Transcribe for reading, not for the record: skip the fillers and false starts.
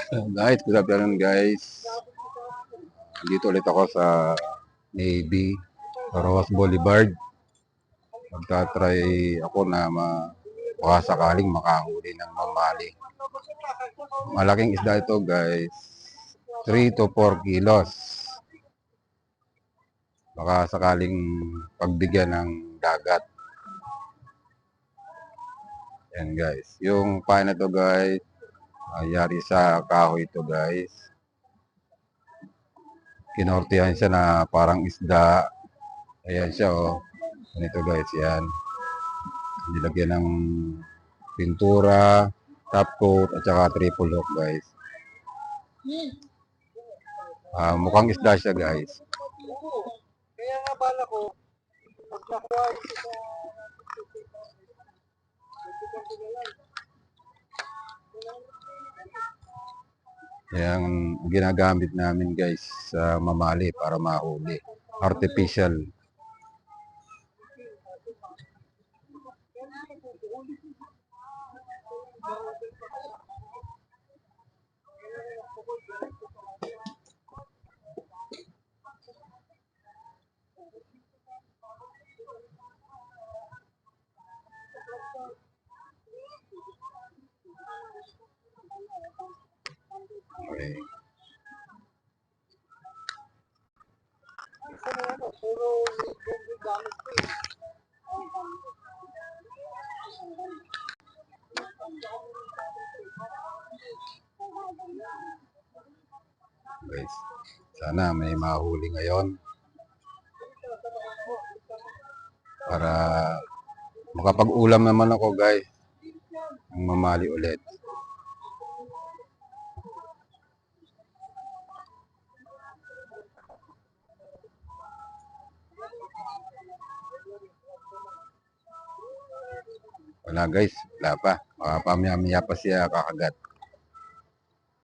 Guys, good afternoon guys. Dito ulit ako sa Navy, Rojas Boulevard. Magta-try ako na baka sakaling makahuli ng mamali. Malaking isda ito guys. 3 to 4 kilos. Baka sakaling pagbigyan ng dagat. Yan guys. Yung pain na to guys, yari sa kahoy ito guys. Kinortihan siya na parang isda. Ayan siya oh. Ganito guys, yan. Nilagyan ng pintura, top coat, at saka triple hook guys. Mukhang isda siya guys. Kaya nga bala ko, pag nakuha ito sa Yan ginagamit namin guys sa mamali para mahuli. Artificial. Okay. puro gamit ko eh. Guys, sana may mahuli ngayon para makapag-ulam naman ako guys ng mamali ulit. Wala guys, wala pa. Pamaya-maya pa siya kakagat.